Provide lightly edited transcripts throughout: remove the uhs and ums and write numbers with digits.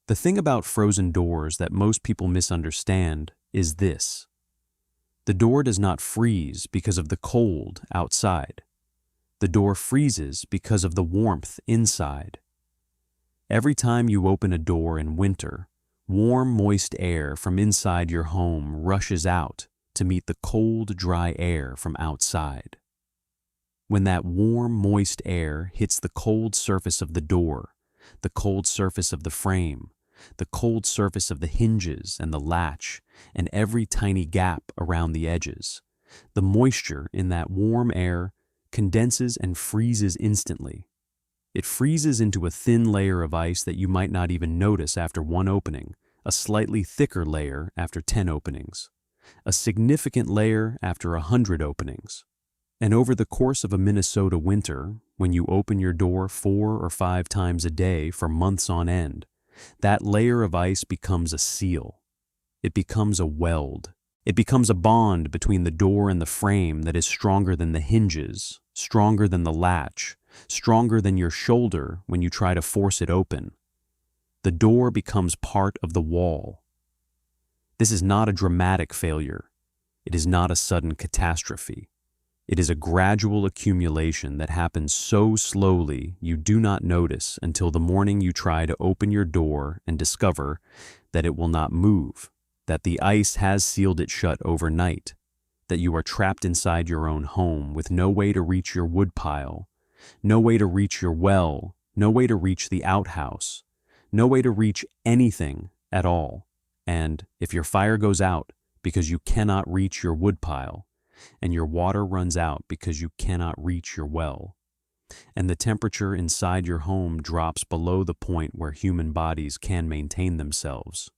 The thing about frozen doors that most people misunderstand is this. The door does not freeze because of the cold outside. The door freezes because of the warmth inside. Every time you open a door in winter, warm, moist air from inside your home rushes out to meet the cold, dry air from outside. When that warm, moist air hits the cold surface of the door, the cold surface of the frame, the cold surface of the hinges and the latch, and every tiny gap around the edges, the moisture in that warm air condenses and freezes instantly. It freezes into a thin layer of ice that you might not even notice after one opening, a slightly thicker layer after 10 openings, a significant layer after 100 openings. And over the course of a Minnesota winter, when you open your door 4 or 5 times a day for months on end, that layer of ice becomes a seal. It becomes a weld. It becomes a bond between the door and the frame that is stronger than the hinges, stronger than the latch, stronger than your shoulder when you try to force it open. The door becomes part of the wall. This is not a dramatic failure. It is not a sudden catastrophe. It is a gradual accumulation that happens so slowly you do not notice until the morning you try to open your door and discover that it will not move, that the ice has sealed it shut overnight, that you are trapped inside your own home with no way to reach your woodpile, no way to reach your well, no way to reach the outhouse, no way to reach anything at all. And if your fire goes out because you cannot reach your woodpile, and your water runs out because you cannot reach your well, and the temperature inside your home drops below the point where human bodies can maintain themselves,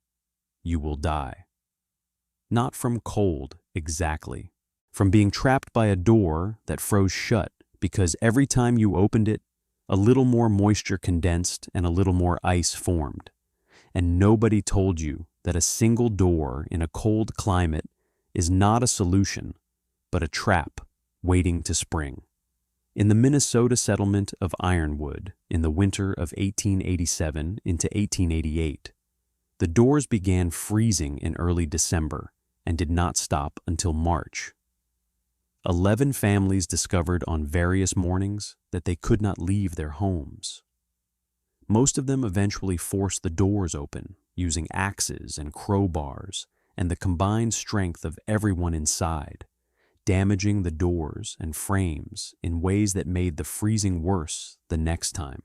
you will die. Not from cold, exactly. From being trapped by a door that froze shut because every time you opened it, a little more moisture condensed and a little more ice formed. And nobody told you that a single door in a cold climate is not a solution, but a trap waiting to spring. In the Minnesota settlement of Ironwood in the winter of 1887 into 1888, the doors began freezing in early December and did not stop until March. 11 families discovered on various mornings that they could not leave their homes. Most of them eventually forced the doors open using axes and crowbars and the combined strength of everyone inside, damaging the doors and frames in ways that made the freezing worse the next time.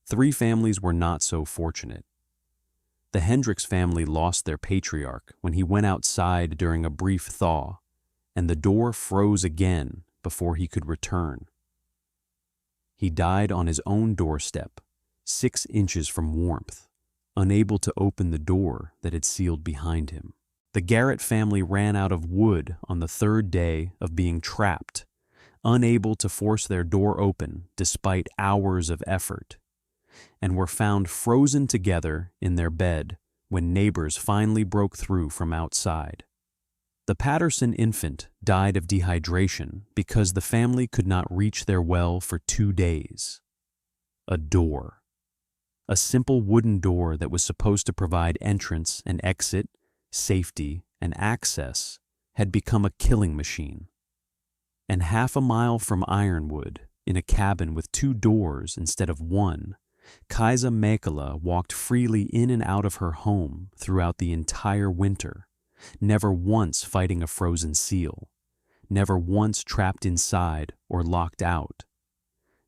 3 families were not so fortunate. The Hendricks family lost their patriarch when he went outside during a brief thaw, and the door froze again before he could return. He died on his own doorstep, 6 inches from warmth, unable to open the door that had sealed behind him. The Garrett family ran out of wood on the 3rd day of being trapped, unable to force their door open despite hours of effort, and were found frozen together in their bed when neighbors finally broke through from outside. The Patterson infant died of dehydration because the family could not reach their well for 2 days. A door. A simple wooden door that was supposed to provide entrance and exit, safety, and access had become a killing machine. And half a mile from Ironwood, in a cabin with 2 doors instead of 1, Kaisa Mekala walked freely in and out of her home throughout the entire winter, never once fighting a frozen seal, never once trapped inside or locked out,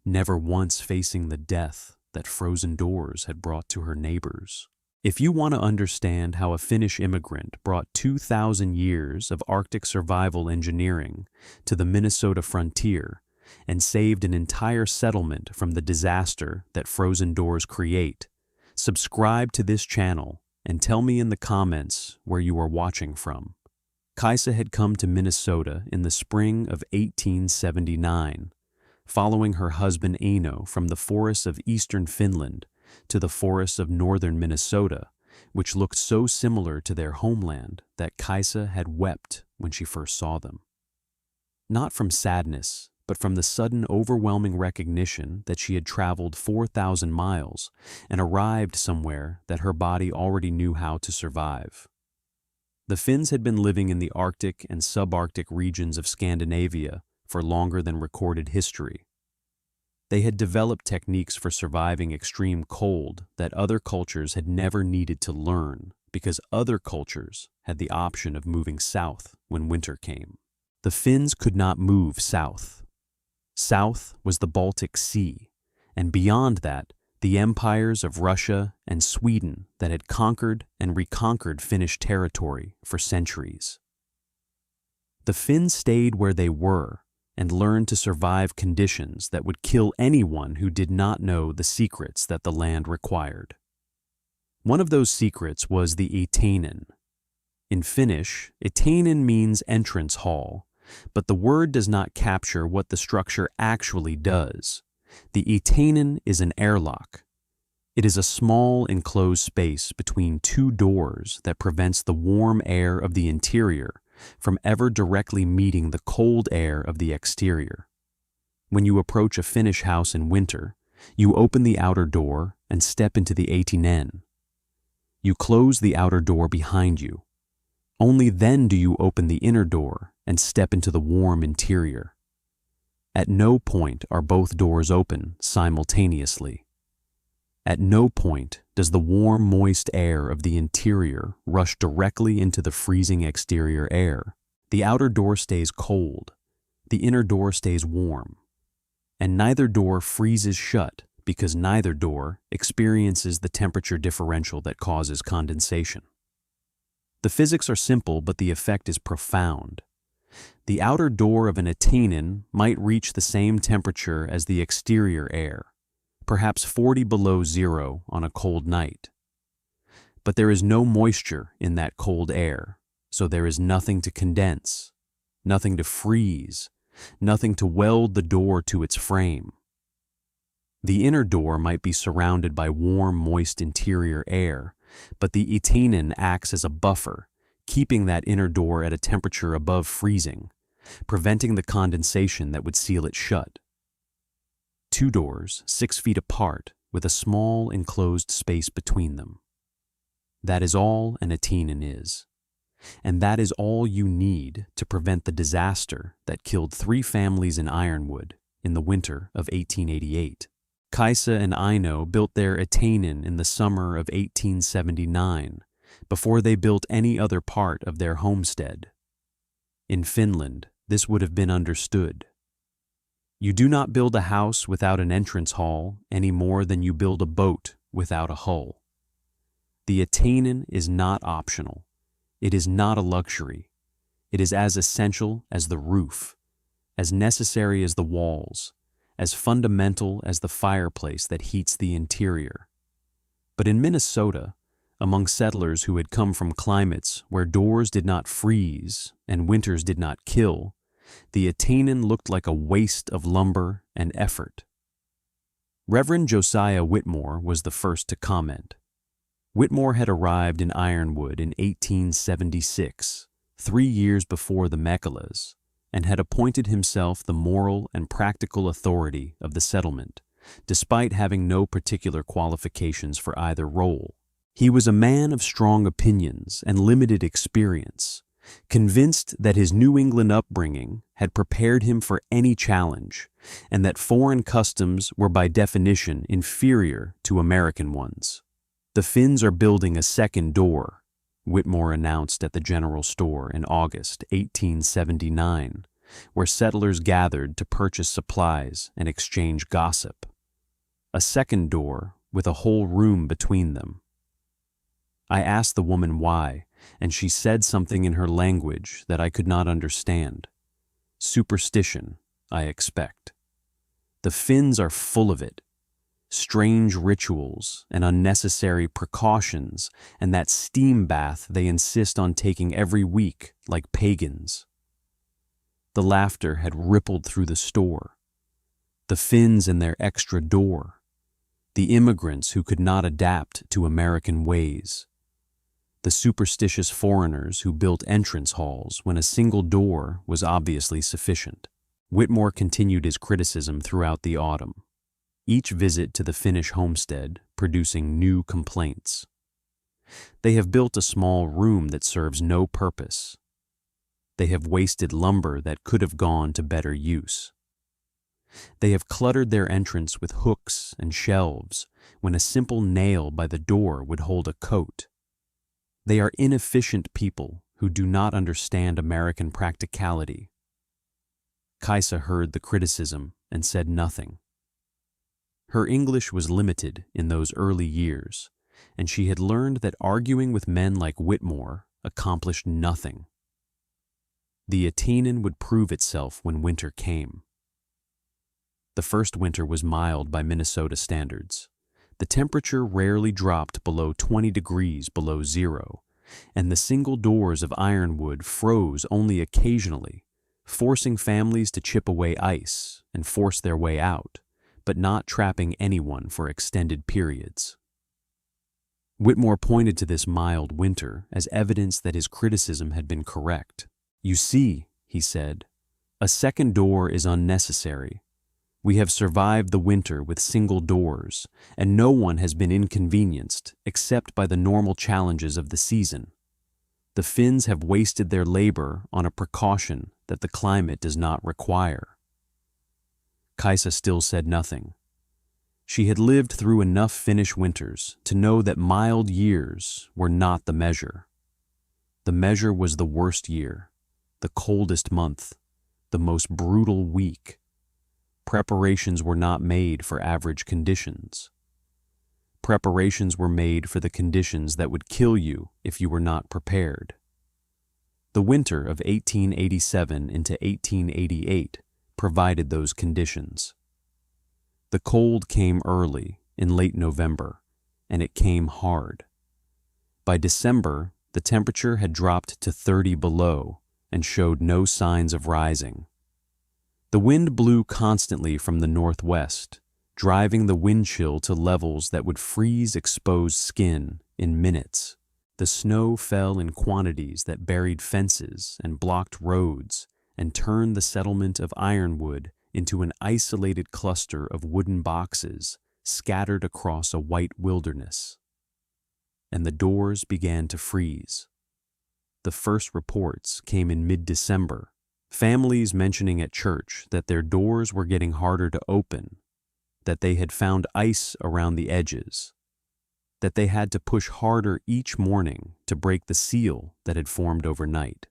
never once facing the death that frozen doors had brought to her neighbors. If you want to understand how a Finnish immigrant brought 2,000 years of Arctic survival engineering to the Minnesota frontier and saved an entire settlement from the disaster that frozen doors create, subscribe to this channel and tell me in the comments where you are watching from. Kaisa had come to Minnesota in the spring of 1879, following her husband Eino from the forests of eastern Finland to the forests of northern Minnesota, which looked so similar to their homeland that Kaisa had wept when she first saw them. Not from sadness, but from the sudden overwhelming recognition that she had traveled 4,000 miles and arrived somewhere that her body already knew how to survive. The Finns had been living in the Arctic and subarctic regions of Scandinavia for longer than recorded history. They had developed techniques for surviving extreme cold that other cultures had never needed to learn because other cultures had the option of moving south when winter came. The Finns could not move south. South was the Baltic Sea, and beyond that, the empires of Russia and Sweden that had conquered and reconquered Finnish territory for centuries. The Finns stayed where they were and learned to survive conditions that would kill anyone who did not know the secrets that the land required. One of those secrets was the eteinen. In Finnish, eteinen means entrance hall, but the word does not capture what the structure actually does. The eteinen is an airlock. It is a small enclosed space between two doors that prevents the warm air of the interior from ever directly meeting the cold air of the exterior. When you approach a Finnish house in winter, you open the outer door and step into the eteinen. You close the outer door behind you. Only then do you open the inner door and step into the warm interior. At no point are both doors open simultaneously. At no point does the warm, moist air of the interior rush directly into the freezing exterior air. The outer door stays cold, the inner door stays warm, and neither door freezes shut because neither door experiences the temperature differential that causes condensation. The physics are simple, but the effect is profound. The outer door of an eteinen might reach the same temperature as the exterior air, perhaps 40 below zero on a cold night. But there is no moisture in that cold air, so there is nothing to condense, nothing to freeze, nothing to weld the door to its frame. The inner door might be surrounded by warm, moist interior air, but the eteinen acts as a buffer, keeping that inner door at a temperature above freezing, preventing the condensation that would seal it shut. Two doors, 6 feet apart, with a small enclosed space between them. That is all an eteinen is. And that is all you need to prevent the disaster that killed 3 families in Ironwood in the winter of 1888. Kaisa and Aino built their eteinen in the summer of 1879, before they built any other part of their homestead. In Finland, this would have been understood. You do not build a house without an entrance hall any more than you build a boat without a hull. The eteinen is not optional. It is not a luxury. It is as essential as the roof, as necessary as the walls, as fundamental as the fireplace that heats the interior. But in Minnesota, among settlers who had come from climates where doors did not freeze and winters did not kill, the eteinen looked like a waste of lumber and effort. Reverend Josiah Whitmore was the first to comment. Whitmore had arrived in Ironwood in 1876, 3 years before the Meckellas, and had appointed himself the moral and practical authority of the settlement, despite having no particular qualifications for either role. He was a man of strong opinions and limited experience, convinced that his New England upbringing had prepared him for any challenge, and that foreign customs were by definition inferior to American ones. "The Finns are building a second door," Whitmore announced at the general store in August 1879, where settlers gathered to purchase supplies and exchange gossip. A second door with a whole room between them. I asked the woman why, and she said something in her language that I could not understand. Superstition, I expect. The Finns are full of it. Strange rituals and unnecessary precautions, and that steam bath they insist on taking every week like pagans. The laughter had rippled through the store. The Finns and their extra door. The immigrants who could not adapt to American ways. The superstitious foreigners who built entrance halls when a single door was obviously sufficient. Whitmore continued his criticism throughout the autumn, each visit to the Finnish homestead producing new complaints. They have built a small room that serves no purpose. They have wasted lumber that could have gone to better use. They have cluttered their entrance with hooks and shelves when a simple nail by the door would hold a coat. They are inefficient people who do not understand American practicality. Kaisa heard the criticism and said nothing. Her English was limited in those early years, and she had learned that arguing with men like Whitmore accomplished nothing. The Atenan would prove itself when winter came. The first winter was mild by Minnesota standards. The temperature rarely dropped below 20 degrees below zero, and the single doors of Ironwood froze only occasionally, forcing families to chip away ice and force their way out, but not trapping anyone for extended periods. Whitmore pointed to this mild winter as evidence that his criticism had been correct. "You see," he said, "a second door is unnecessary. We have survived the winter with single doors, and no one has been inconvenienced except by the normal challenges of the season. The Finns have wasted their labor on a precaution that the climate does not require." Kaisa still said nothing. She had lived through enough Finnish winters to know that mild years were not the measure. The measure was the worst year, the coldest month, the most brutal week. Preparations were not made for average conditions. Preparations were made for the conditions that would kill you if you were not prepared. The winter of 1887 into 1888 provided those conditions. The cold came early, in late November, and it came hard. By December, the temperature had dropped to 30 below and showed no signs of rising. The wind blew constantly from the northwest, driving the wind chill to levels that would freeze exposed skin in minutes. The snow fell in quantities that buried fences and blocked roads and turned the settlement of Ironwood into an isolated cluster of wooden boxes scattered across a white wilderness. And the doors began to freeze. The first reports came in mid-December, families mentioning at church that their doors were getting harder to open, that they had found ice around the edges, that they had to push harder each morning to break the seal that had formed overnight.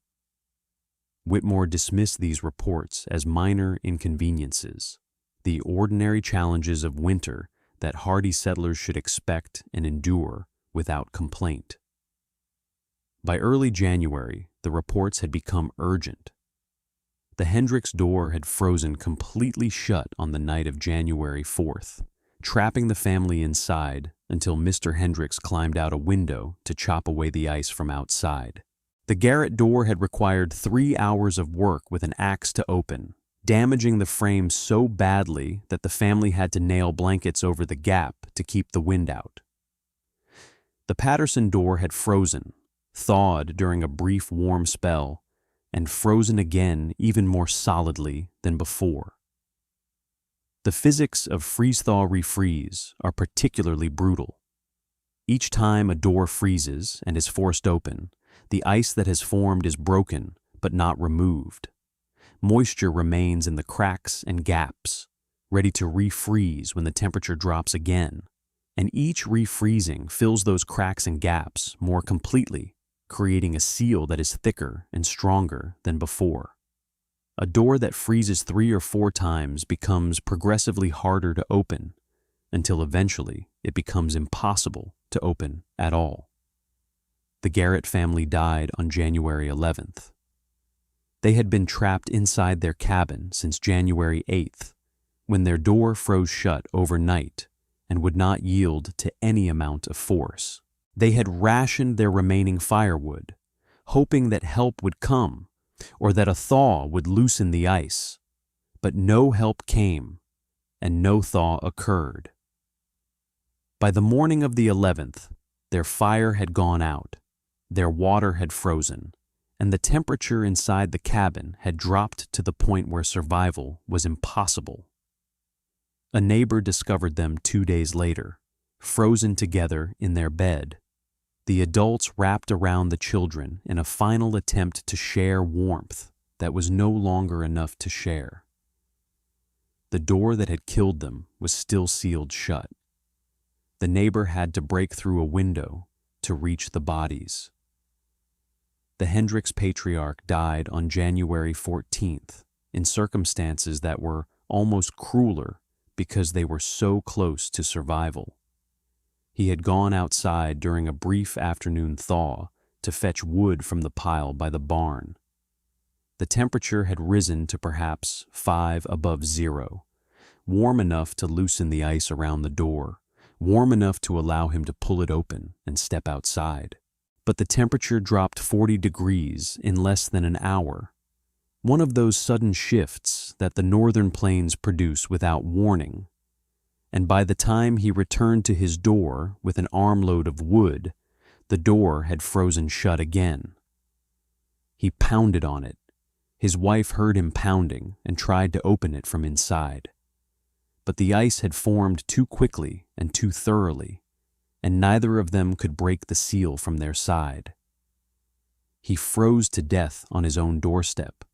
Whitmore dismissed these reports as minor inconveniences, the ordinary challenges of winter that hardy settlers should expect and endure without complaint. By early January, the reports had become urgent. The Hendricks door had frozen completely shut on the night of January 4th, trapping the family inside until Mr. Hendricks climbed out a window to chop away the ice from outside. The garret door had required 3 hours of work with an axe to open, damaging the frame so badly that the family had to nail blankets over the gap to keep the wind out. The Patterson door had frozen, thawed during a brief warm spell, and frozen again even more solidly than before. The physics of freeze-thaw-refreeze are particularly brutal. Each time a door freezes and is forced open, the ice that has formed is broken but not removed. Moisture remains in the cracks and gaps, ready to refreeze when the temperature drops again, and each refreezing fills those cracks and gaps more completely, creating a seal that is thicker and stronger than before. A door that freezes 3 or 4 times becomes progressively harder to open, until eventually it becomes impossible to open at all. The Garrett family died on January 11th. They had been trapped inside their cabin since January 8th, when their door froze shut overnight and would not yield to any amount of force. They had rationed their remaining firewood, hoping that help would come or that a thaw would loosen the ice, but no help came and no thaw occurred. By the morning of the 11th, their fire had gone out, their water had frozen, and the temperature inside the cabin had dropped to the point where survival was impossible. A neighbor discovered them 2 days later, frozen together in their bed, the adults wrapped around the children in a final attempt to share warmth that was no longer enough to share. The door that had killed them was still sealed shut. The neighbor had to break through a window to reach the bodies. The Hendricks patriarch died on January 14th in circumstances that were almost crueler because they were so close to survival. He had gone outside during a brief afternoon thaw to fetch wood from the pile by the barn. The temperature had risen to perhaps 5 above zero, warm enough to loosen the ice around the door, warm enough to allow him to pull it open and step outside. But the temperature dropped 40 degrees in less than an hour, one of those sudden shifts that the northern plains produce without warning. And by the time he returned to his door with an armload of wood, the door had frozen shut again. He pounded on it. His wife heard him pounding and tried to open it from inside. But the ice had formed too quickly and too thoroughly, and neither of them could break the seal from their side. He froze to death on his own doorstep,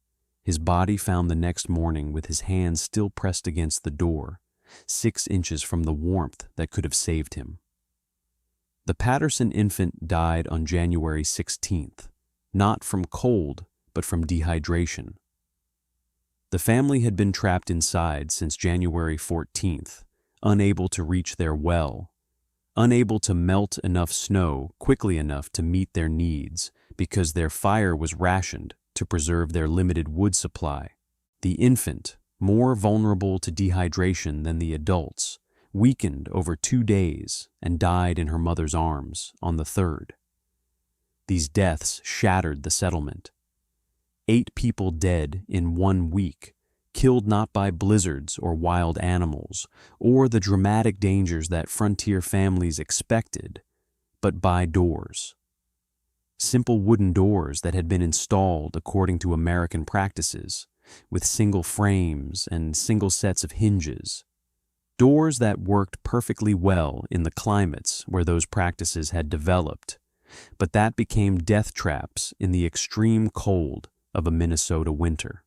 his body found the next morning with his hands still pressed against the door, 6 inches from the warmth that could have saved him. The Patterson infant died on January 16th, not from cold, but from dehydration. The family had been trapped inside since January 14th, unable to reach their well, unable to melt enough snow quickly enough to meet their needs because their fire was rationed to preserve their limited wood supply. The infant, more vulnerable to dehydration than the adults, weakened over 2 days and died in her mother's arms on the 3rd. These deaths shattered the settlement. 8 people dead in 1 week, killed not by blizzards or wild animals, or the dramatic dangers that frontier families expected, but by doors. Simple wooden doors that had been installed according to American practices, with single frames and single sets of hinges. Doors that worked perfectly well in the climates where those practices had developed, but that became death traps in the extreme cold of a Minnesota winter.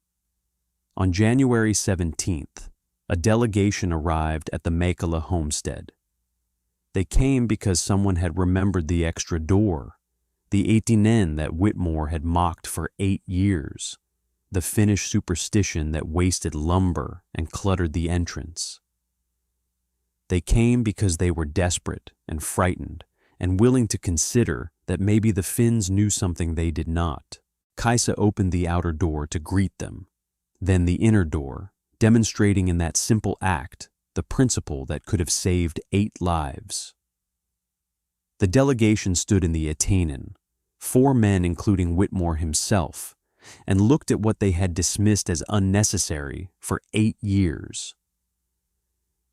On January 17th, a delegation arrived at the Makela homestead. They came because someone had remembered the extra door, the 18N that Whitmore had mocked for 8 years, the Finnish superstition that wasted lumber and cluttered the entrance. They came because they were desperate and frightened and willing to consider that maybe the Finns knew something they did not. Kaisa opened the outer door to greet them, then the inner door, demonstrating in that simple act the principle that could have saved 8 lives. The delegation stood in the Atainen, 4 men including Whitmore himself, and looked at what they had dismissed as unnecessary for 8 years.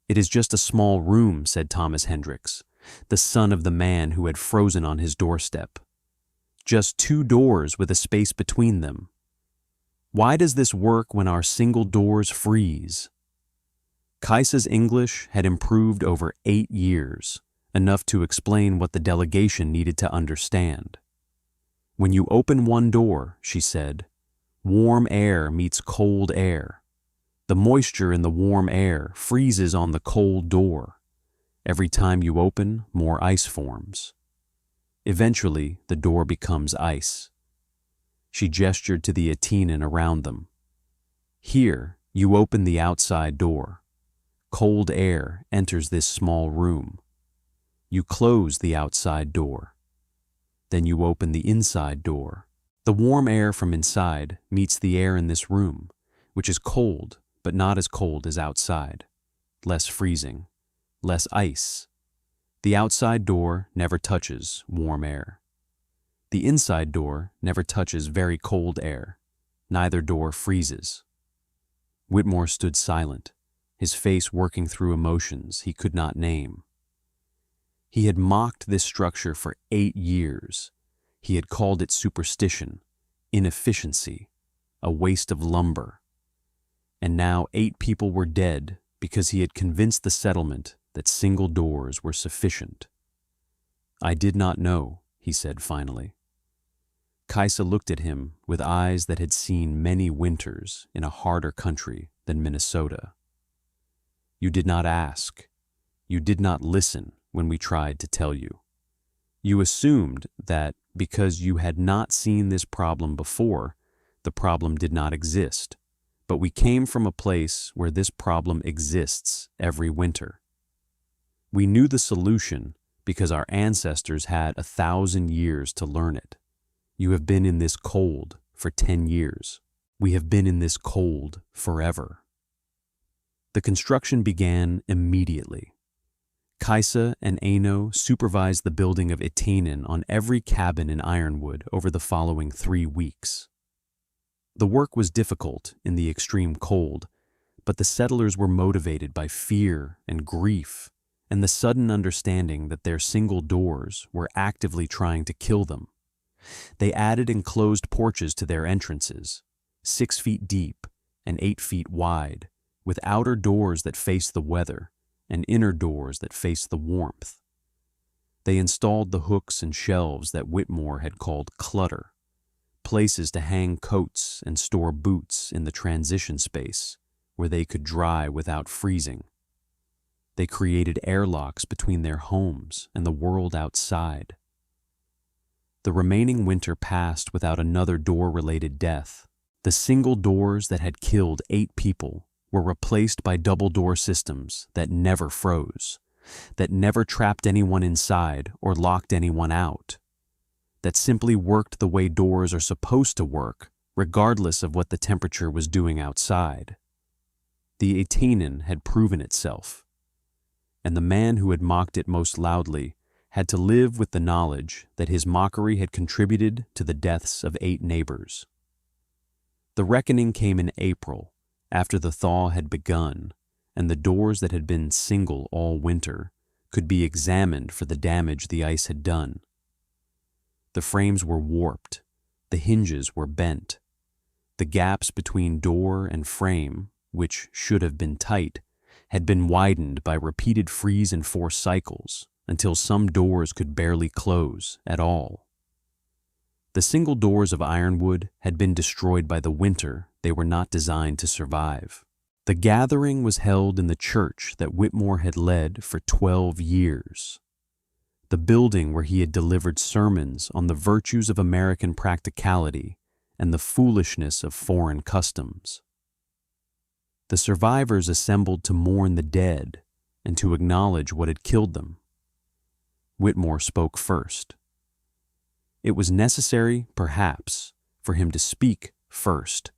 "It is just a small room," said Thomas Hendricks, the son of the man who had frozen on his doorstep. "Just 2 doors with a space between them. Why does this work when our single doors freeze?" Kaisa's English had improved over 8 years, enough to explain what the delegation needed to understand. "When you open one door," she said, "warm air meets cold air. The moisture in the warm air freezes on the cold door. Every time you open, more ice forms. Eventually, the door becomes ice." She gestured to the Atainen around them. "Here, you open the outside door. Cold air enters this small room. You close the outside door. Then you open the inside door. The warm air from inside meets the air in this room, which is cold, but not as cold as outside. Less freezing, less ice. The outside door never touches warm air. The inside door never touches very cold air. Neither door freezes." Whitmore stood silent, his face working through emotions he could not name. He had mocked this structure for 8 years. He had called it superstition, inefficiency, a waste of lumber. And now 8 people were dead because he had convinced the settlement that single doors were sufficient. "I did not know," he said finally. Kaisa looked at him with eyes that had seen many winters in a harder country than Minnesota. "You did not ask. You did not listen when we tried to tell you. You assumed that because you had not seen this problem before, the problem did not exist. But we came from a place where this problem exists every winter. We knew the solution because our ancestors had 1,000 years to learn it. You have been in this cold for 10 years. We have been in this cold forever." The construction began immediately. Kaisa and Aino supervised the building of Itainen on every cabin in Ironwood over the following 3 weeks. The work was difficult in the extreme cold, but the settlers were motivated by fear and grief and the sudden understanding that their single doors were actively trying to kill them. They added enclosed porches to their entrances, 6 feet deep and 8 feet wide, with outer doors that faced the weather and inner doors that faced the warmth. They installed the hooks and shelves that Whitmore had called clutter, places to hang coats and store boots in the transition space where they could dry without freezing. They created airlocks between their homes and the world outside. The remaining winter passed without another door-related death. The single doors that had killed 8 people were replaced by double-door systems that never froze, that never trapped anyone inside or locked anyone out, that simply worked the way doors are supposed to work, regardless of what the temperature was doing outside. The Itainen had proven itself, and the man who had mocked it most loudly had to live with the knowledge that his mockery had contributed to the deaths of 8 neighbors. The reckoning came in April, after the thaw had begun, and the doors that had been single all winter could be examined for the damage the ice had done. The frames were warped, the hinges were bent. The gaps between door and frame, which should have been tight, had been widened by repeated freeze and force cycles until some doors could barely close at all. The single doors of Ironwood had been destroyed by the winter they were not designed to survive. The gathering was held in the church that Whitmore had led for 12 years, the building where he had delivered sermons on the virtues of American practicality and the foolishness of foreign customs. The survivors assembled to mourn the dead and to acknowledge what had killed them. Whitmore spoke first. It was necessary, perhaps, for him to speak first,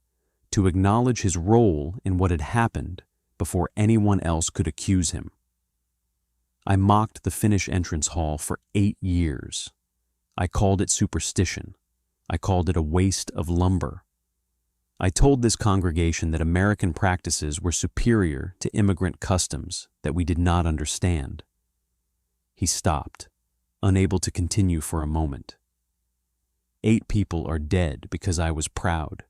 to acknowledge his role in what had happened before anyone else could accuse him. I mocked the Finnish entrance hall for 8 years. I called it superstition. I called it a waste of lumber. I told this congregation that American practices were superior to immigrant customs that we did not understand. He stopped, unable to continue for a moment. 8 people are dead because I was proud.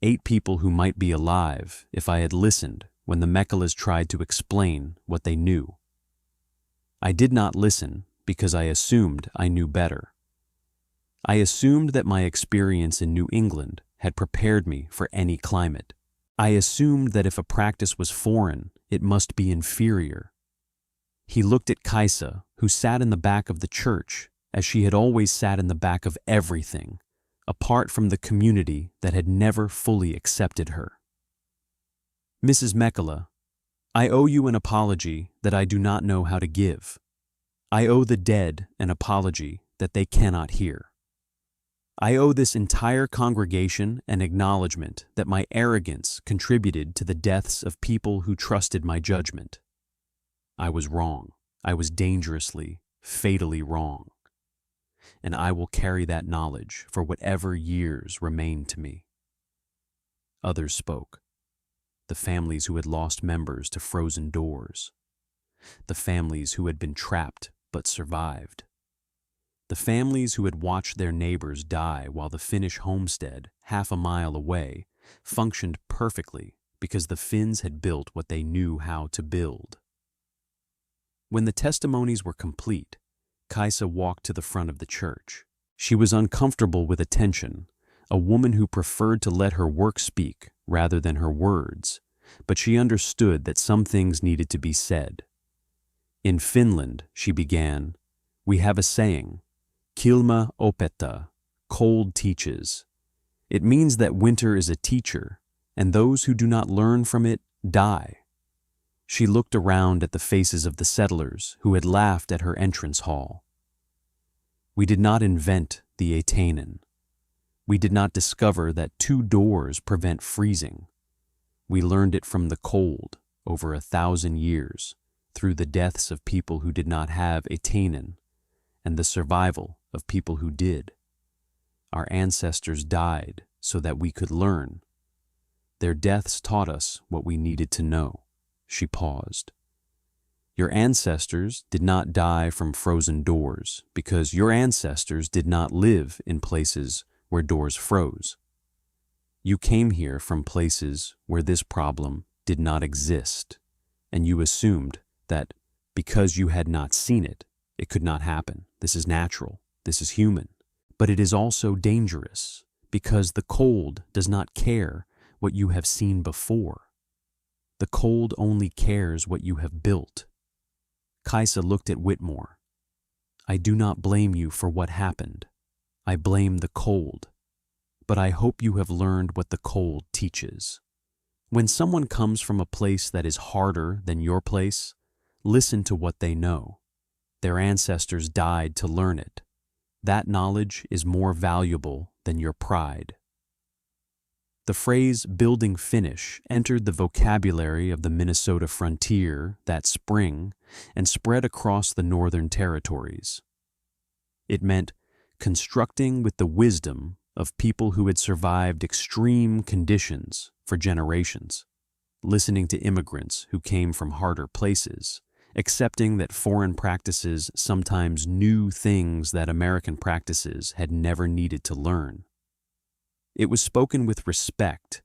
8 people who might be alive if I had listened when the Mekkalas tried to explain what they knew. I did not listen because I assumed I knew better. I assumed that my experience in New England had prepared me for any climate. I assumed that if a practice was foreign, it must be inferior. He looked at Kaisa, who sat in the back of the church, as she had always sat in the back of everything, apart from the community that had never fully accepted her. "Mrs. Mekkala, I owe you an apology that I do not know how to give. I owe the dead an apology that they cannot hear. I owe this entire congregation an acknowledgement that my arrogance contributed to the deaths of people who trusted my judgment. I was wrong. I was dangerously, fatally wrong. And I will carry that knowledge for whatever years remain to me." Others spoke. The families who had lost members to frozen doors. The families who had been trapped but survived. The families who had watched their neighbors die while the Finnish homestead, half a mile away, functioned perfectly because the Finns had built what they knew how to build. When the testimonies were complete, Kaisa walked to the front of the church. She was uncomfortable with attention, a woman who preferred to let her work speak rather than her words, but she understood that some things needed to be said. In Finland, she began, we have a saying, Kilma opettaa, cold teaches. It means that winter is a teacher, and those who do not learn from it die. She looked around at the faces of the settlers who had laughed at her entrance hall. We did not invent the Atainen. We did not discover that 2 doors prevent freezing. We learned it from the cold over 1,000 years through the deaths of people who did not have Atainen and the survival of people who did. Our ancestors died so that we could learn. Their deaths taught us what we needed to know. She paused. Your ancestors did not die from frozen doors because your ancestors did not live in places where doors froze. You came here from places where this problem did not exist, and you assumed that because you had not seen it, it could not happen. This is natural. This is human. But it is also dangerous because the cold does not care what you have seen before. The cold only cares what you have built. Kaisa looked at Whitmore. I do not blame you for what happened. I blame the cold. But I hope you have learned what the cold teaches. When someone comes from a place that is harder than your place, listen to what they know. Their ancestors died to learn it. That knowledge is more valuable than your pride. The phrase building Finnish entered the vocabulary of the Minnesota frontier that spring and spread across the northern territories. It meant constructing with the wisdom of people who had survived extreme conditions for generations, listening to immigrants who came from harder places, accepting that foreign practices sometimes knew things that American practices had never needed to learn. It was spoken with respect,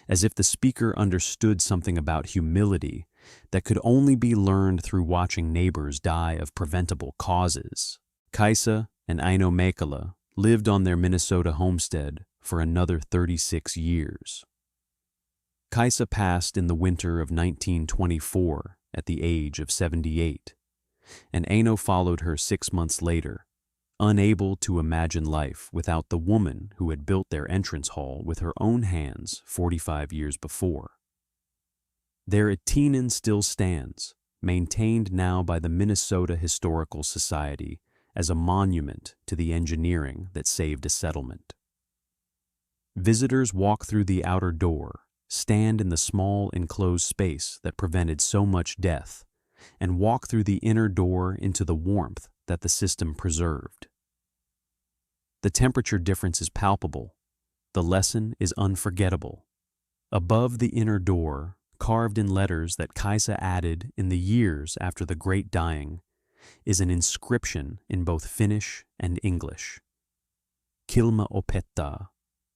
as if the speaker understood something about humility that could only be learned through watching neighbors die of preventable causes. Kaisa and Aino Mekala lived on their Minnesota homestead for another 36 years. Kaisa passed in the winter of 1924 at the age of 78, and Aino followed her 6 months later, unable to imagine life without the woman who had built their entrance hall with her own hands 45 years before. Their Atainen still stands, maintained now by the Minnesota Historical Society as a monument to the engineering that saved a settlement. Visitors walk through the outer door, stand in the small enclosed space that prevented so much death, and walk through the inner door into the warmth that the system preserved. The temperature difference is palpable. The lesson is unforgettable. Above the inner door, carved in letters that Kaisa added in the years after the Great Dying, is an inscription in both Finnish and English. Kilma opettaa,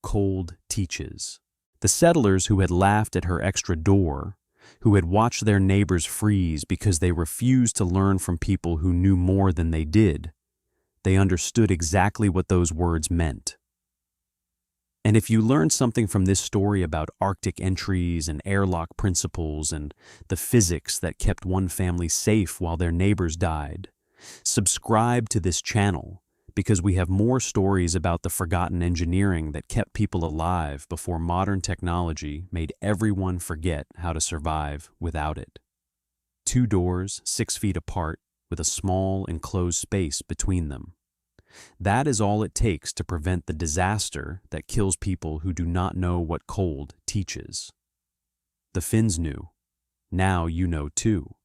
cold teaches. The settlers who had laughed at her extra door, who had watched their neighbors freeze because they refused to learn from people who knew more than they did, they understood exactly what those words meant. And if you learned something from this story about Arctic entries and airlock principles and the physics that kept one family safe while their neighbors died, subscribe to this channel because we have more stories about the forgotten engineering that kept people alive before modern technology made everyone forget how to survive without it. 2 doors 6 feet apart with a small enclosed space between them. That is all it takes to prevent the disaster that kills people who do not know what cold teaches. The Finns knew. Now you know too.